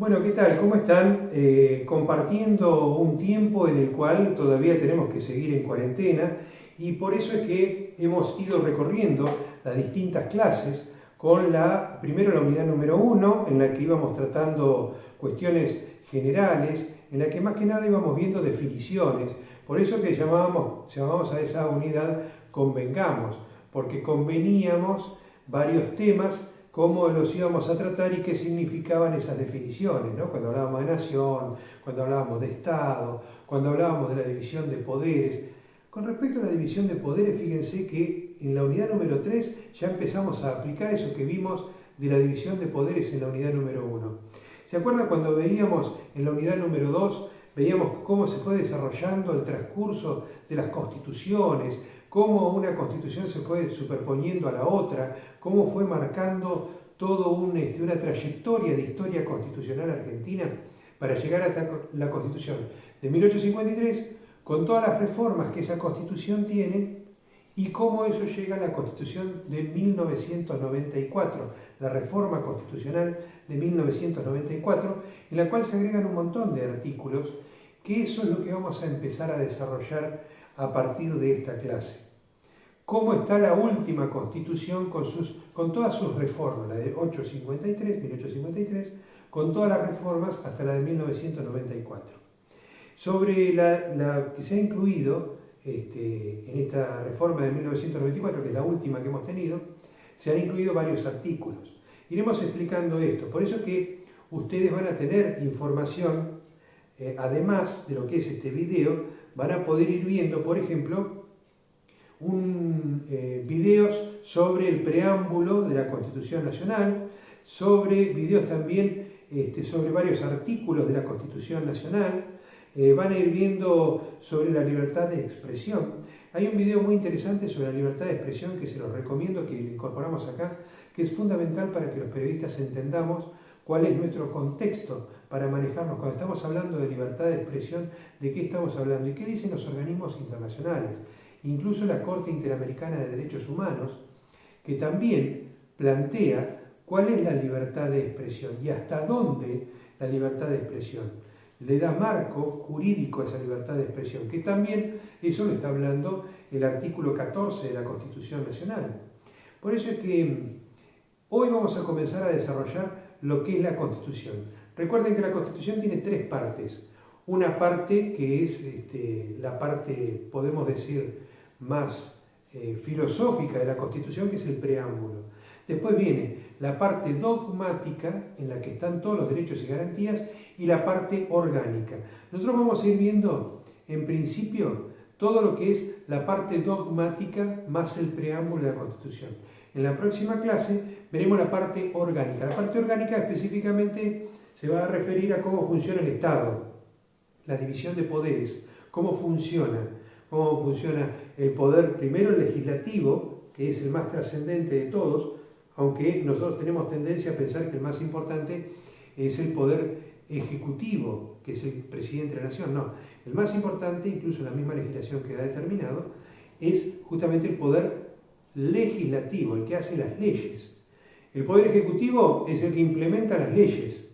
Bueno, ¿qué tal? ¿Cómo están? Compartiendo un tiempo en el cual todavía tenemos que seguir en cuarentena y por eso es que hemos ido recorriendo las distintas clases con primero la unidad número 1, en la que íbamos tratando cuestiones generales, en la que más que nada íbamos viendo definiciones. Por eso que llamamos a esa unidad Convengamos, porque conveníamos varios temas, cómo los íbamos a tratar y qué significaban esas definiciones, ¿no? Cuando hablábamos de nación, cuando hablábamos de Estado, cuando hablábamos de la división de poderes. Con respecto a la división de poderes, fíjense que en la unidad número 3 ya empezamos a aplicar eso que vimos de la división de poderes en la unidad número 1. ¿Se acuerdan cuando veíamos en la unidad número 2, veíamos cómo se fue desarrollando el transcurso de las constituciones, cómo una constitución se fue superponiendo a la otra, cómo fue marcando toda una trayectoria de historia constitucional argentina para llegar hasta la constitución de 1853, con todas las reformas que esa constitución tiene y cómo eso llega a la constitución de 1994, la reforma constitucional de 1994, en la cual se agregan un montón de artículos, que eso es lo que vamos a empezar a desarrollar a partir de esta clase. Cómo está la última constitución con todas sus reformas, la de 1853, con todas las reformas hasta la de 1994. Sobre la que se ha incluido en esta reforma de 1994, que es la última que hemos tenido, se han incluido varios artículos. Iremos explicando esto, por eso que ustedes van a tener información, además de lo que es este video, van a poder ir viendo, por ejemplo, videos sobre el preámbulo de la Constitución Nacional, videos también sobre varios artículos de la Constitución Nacional, van a ir viendo sobre la libertad de expresión. Hay un video muy interesante sobre la libertad de expresión que se los recomiendo, que lo incorporamos acá, que es fundamental para que los periodistas entendamos cuál es nuestro contexto para manejarnos. Cuando estamos hablando de libertad de expresión, ¿de qué estamos hablando? ¿Y qué dicen los organismos internacionales? Incluso la Corte Interamericana de Derechos Humanos, que también plantea cuál es la libertad de expresión y hasta dónde la libertad de expresión le da marco jurídico a esa libertad de expresión, que también eso lo está hablando el artículo 14 de la Constitución Nacional. Por eso es que hoy vamos a comenzar a desarrollar lo que es la Constitución. Recuerden que la Constitución tiene tres partes. Una parte que es la parte, podemos decir, más filosófica de la Constitución, que es el preámbulo. Después viene la parte dogmática, en la que están todos los derechos y garantías, y la parte orgánica. Nosotros vamos a ir viendo, en principio, todo lo que es la parte dogmática más el preámbulo de la Constitución. En la próxima clase veremos la parte orgánica. La parte orgánica específicamente se va a referir a cómo funciona el Estado, la división de poderes, cómo funciona el poder, primero el legislativo, que es el más trascendente de todos, aunque nosotros tenemos tendencia a pensar que el más importante es el poder ejecutivo, que es el presidente de la nación. No, el más importante, incluso en la misma legislación que ha determinado, es justamente el poder legislativo, el que hace las leyes. El poder ejecutivo es el que implementa las leyes.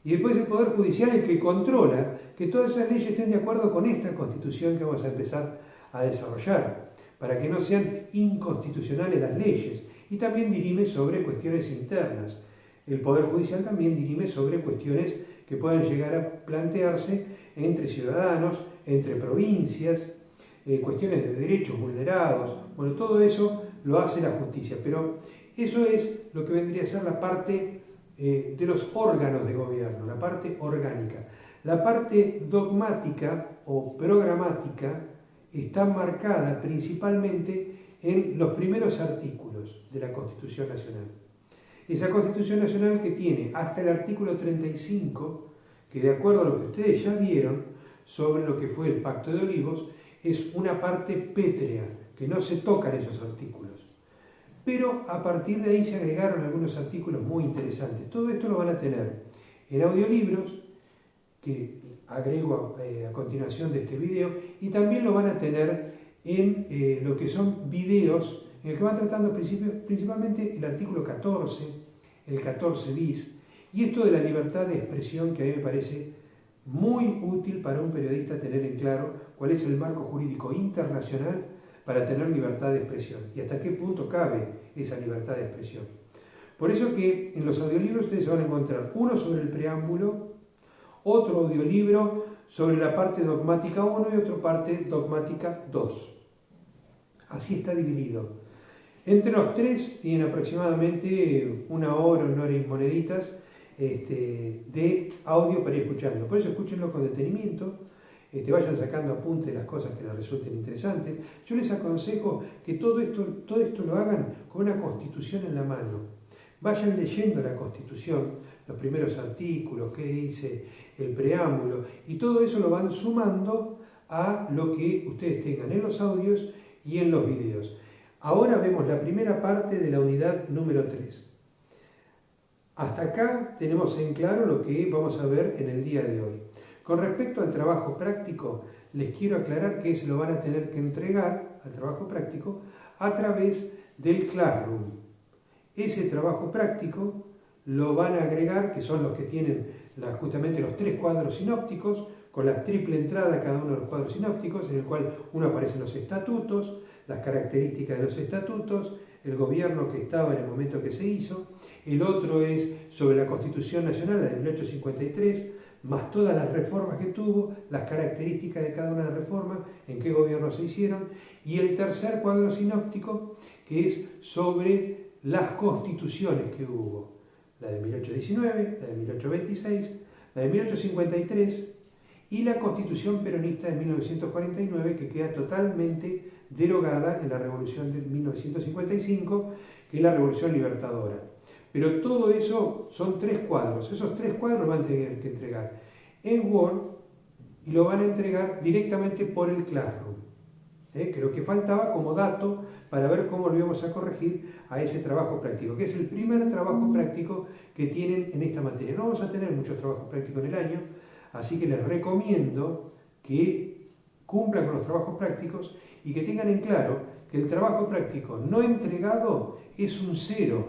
Y después el Poder Judicial es el que controla que todas esas leyes estén de acuerdo con esta Constitución que vamos a empezar a desarrollar, para que no sean inconstitucionales las leyes. Y también dirime sobre cuestiones internas. El Poder Judicial también dirime sobre cuestiones que puedan llegar a plantearse entre ciudadanos, entre provincias, cuestiones de derechos vulnerados. Bueno, todo eso lo hace la justicia, pero eso es lo que vendría a ser la parte de los órganos de gobierno, la parte orgánica. La parte dogmática o programática está marcada principalmente en los primeros artículos de la Constitución Nacional. Esa Constitución Nacional que tiene hasta el artículo 35, que de acuerdo a lo que ustedes ya vieron sobre lo que fue el Pacto de Olivos, es una parte pétrea, que no se tocan esos artículos. Pero a partir de ahí se agregaron algunos artículos muy interesantes. Todo esto lo van a tener en audiolibros, que agrego a continuación de este video, y también lo van a tener en lo que son videos en el que van tratando principalmente el artículo 14, el 14 bis, y esto de la libertad de expresión, que a mí me parece muy útil para un periodista tener en claro cuál es el marco jurídico internacional para tener libertad de expresión y hasta qué punto cabe esa libertad de expresión. Por eso que en los audiolibros ustedes se van a encontrar uno sobre el preámbulo, otro audiolibro sobre la parte dogmática 1 y otra parte dogmática 2. Así está dividido. Entre los tres tienen aproximadamente una hora y moneditas de audio para ir escuchando. Por eso escúchenlo con detenimiento, vayan sacando apuntes de las cosas que les resulten interesantes. Yo les aconsejo que todo esto lo hagan con una constitución en la mano. Vayan leyendo la Constitución, los primeros artículos, qué dice el preámbulo, y todo eso lo van sumando a lo que ustedes tengan en los audios y en los videos. Ahora vemos la primera parte de la unidad número 3. Hasta acá tenemos en claro lo que vamos a ver en el día de hoy. Con respecto al trabajo práctico, les quiero aclarar que se lo van a tener que entregar al trabajo práctico a través del Classroom. Ese trabajo práctico lo van a agregar, que son los que tienen justamente los 3 cuadros sinópticos, con la triple entrada cada uno de los cuadros sinópticos, en el cual uno aparecen los estatutos, las características de los estatutos, el gobierno que estaba en el momento que se hizo, el otro es sobre la Constitución Nacional, la de 1853, más todas las reformas que tuvo, las características de cada una de las reformas, en qué gobierno se hicieron, y el tercer cuadro sinóptico, que es sobre las constituciones que hubo, la de 1819, la de 1826, la de 1853 y la Constitución peronista de 1949, que queda totalmente derogada en la Revolución de 1955, que es la Revolución Libertadora. Pero todo eso son 3 cuadros, esos 3 cuadros van a tener que entregar en Word y lo van a entregar directamente por el Classroom. Que lo que faltaba como dato para ver cómo lo íbamos a corregir a ese trabajo práctico, que es el primer trabajo práctico que tienen en esta materia. No vamos a tener muchos trabajos prácticos en el año, así que les recomiendo que cumplan con los trabajos prácticos y que tengan en claro que el trabajo práctico no entregado es un 0,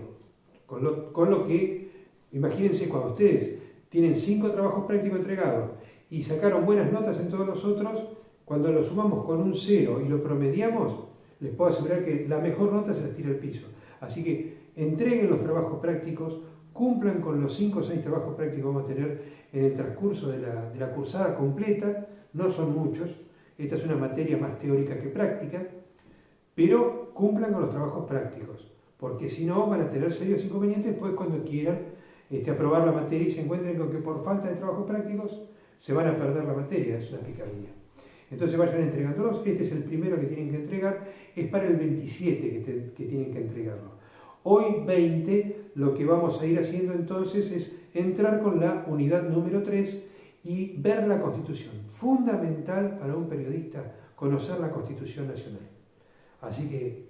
con lo que, imagínense cuando ustedes tienen 5 trabajos prácticos entregados y sacaron buenas notas en todos los otros, cuando lo sumamos con un 0 y lo promediamos, les puedo asegurar que la mejor nota se las tira al piso. Así que entreguen los trabajos prácticos, cumplan con los 5 o 6 trabajos prácticos que vamos a tener en el transcurso de la cursada completa. No son muchos, esta es una materia más teórica que práctica, pero cumplan con los trabajos prácticos, porque si no van a tener serios inconvenientes después cuando quieran aprobar la materia y se encuentren con que por falta de trabajos prácticos se van a perder la materia. Es una picardía. Entonces vayan entregándolos. Este es el primero que tienen que entregar, es para el 27 que tienen que entregarlo. Hoy 20 lo que vamos a ir haciendo entonces es entrar con la unidad número 3 y ver la Constitución. Fundamental para un periodista conocer la Constitución Nacional. Así que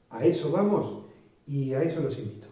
a eso vamos y a eso los invito.